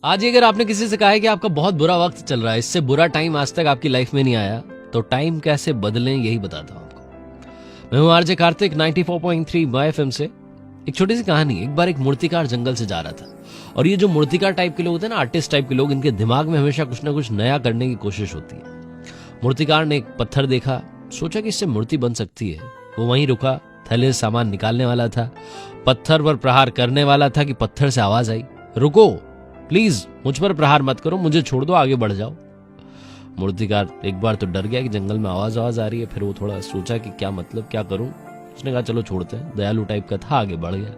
आज अगर आपने किसी से कहा है कि आपका बहुत बुरा वक्त चल रहा है, इससे बुरा टाइम आज तक आपकी लाइफ में नहीं आया, तो टाइम कैसे बदलें यही बताता हूं आपको। मैं हूं आरजे कार्तिक 94.3 माय एफएम से। एक छोटी सी कहानी। एक बार एक मूर्तिकार जंगल से जा रहा था, और ये जो मूर्तिकार टाइप के लोग होते हैं ना, आर्टिस्ट टाइप के लोग, इनके दिमाग में हमेशा कुछ ना कुछ नया करने की कोशिश होती है। मूर्तिकार ने एक पत्थर देखा, सोचा कि इससे मूर्ति बन सकती है। वो वहीं रुका, थैले से सामान निकालने वाला था, पत्थर पर प्रहार करने वाला था कि पत्थर से आवाज आई, रुको प्लीज, मुझ पर प्रहार मत करो, मुझे छोड़ दो, आगे बढ़ जाओ। मूर्तिकार एक बार तो डर गया कि जंगल में आवाज आ रही है। फिर वो थोड़ा सोचा कि क्या मतलब, क्या करूं। उसने कहा चलो छोड़ते हैं, दयालु टाइप का था, आगे बढ़ गया।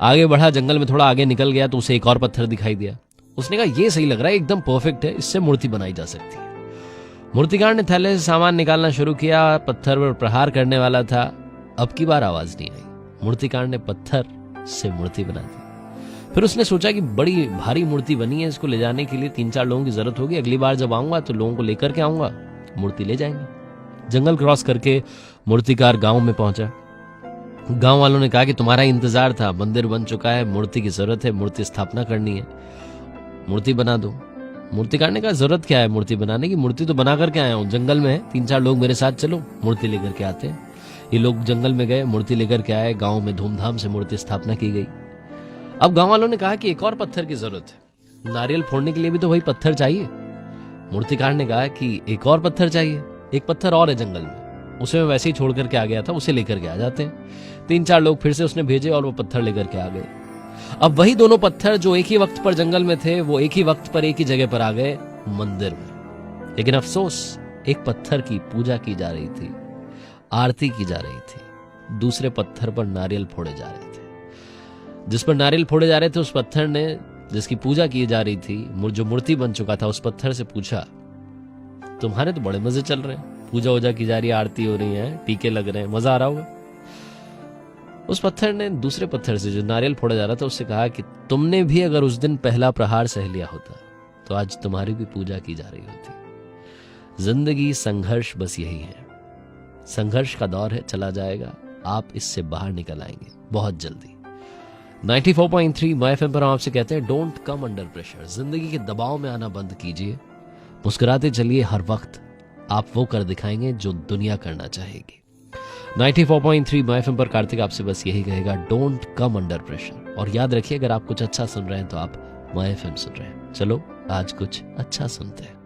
आगे बढ़ा, जंगल में थोड़ा आगे निकल गया तो उसे एक और पत्थर दिखाई दिया। उसने कहा ये सही लग रहा है, एकदम परफेक्ट है, इससे मूर्ति बनाई जा सकती है। मूर्तिकार ने थैले से सामान निकालना शुरू किया, पत्थर पर प्रहार करने वाला था। अब की बार आवाज नहीं आई। मूर्तिकार ने पत्थर से मूर्ति बना दी। फिर उसने सोचा कि बड़ी भारी मूर्ति बनी है, इसको ले जाने के लिए 3-4 लोगों की जरूरत होगी। अगली बार जब आऊंगा तो लोगों को लेकर के आऊंगा, मूर्ति ले जाएंगे। जंगल क्रॉस करके मूर्तिकार गांव में पहुंचा। गांव वालों ने कहा कि तुम्हारा इंतजार था, मंदिर बन चुका है, मूर्ति की जरूरत है, मूर्ति स्थापना करनी है, मूर्ति बना दो। मूर्तिकार ने कहा जरूरत क्या है मूर्ति बनाने की, मूर्ति तो बना करके आया हूं, जंगल में है, 3-4 लोग मेरे साथ चलो, मूर्ति लेकर के आते हैं। ये लोग जंगल में गए, मूर्ति लेकर के आए, गांव में धूमधाम से मूर्ति स्थापना की गई। अब गांव वालों ने कहा कि एक और पत्थर की जरूरत है, नारियल फोड़ने के लिए भी तो वही पत्थर चाहिए। मूर्तिकार ने कहा कि एक और पत्थर चाहिए, एक पत्थर और है जंगल में, उसे मैं वैसे ही छोड़ करके आ गया था, उसे लेकर के आ जाते हैं। 3-4 लोग फिर से उसने भेजे और वो पत्थर लेकर के आ गए। अब वही दोनों पत्थर जो एक ही वक्त पर जंगल में थे, वो एक ही वक्त पर एक ही जगह पर आ गए, मंदिर में। लेकिन अफसोस, एक पत्थर की पूजा की जा रही थी, आरती की जा रही थी, दूसरे पत्थर पर नारियल फोड़े जा रहे थे। जिस पर नारियल फोड़े जा रहे थे, उस पत्थर ने, जिसकी पूजा की जा रही थी, जो मूर्ति बन चुका था, उस पत्थर से पूछा, तुम्हारे तो बड़े मजे चल रहे हैं, पूजा वूजा की जा रही है, आरती हो रही है, टीके लग रहे हैं, मजा आ रहा होगा। उस पत्थर ने दूसरे पत्थर से, जो नारियल फोड़ा जा रहा था, उससे कहा कि तुमने भी अगर उस दिन पहला प्रहार सह लिया होता तो आज तुम्हारी भी पूजा की जा रही होती। जिंदगी संघर्ष बस यही है, संघर्ष का दौर है, चला जाएगा, आप इससे बाहर निकल आएंगे बहुत जल्दी। 94.3 माय एफएम पर हम आपसे कहते हैं, डोंट कम अंडर प्रेशर। जिंदगी के दबाव में आना बंद कीजिए, मुस्कुराते चलिए, हर वक्त आप वो कर दिखाएंगे जो दुनिया करना चाहेगी। 94.3 माय एफएम पर कार्तिक आपसे बस यही कहेगा, डोंट कम अंडर प्रेशर। और याद रखिए, अगर आप कुछ अच्छा सुन रहे हैं तो आप माय एफएम सुन रहे हैं। चलो आज कुछ अच्छा सुनते हैं।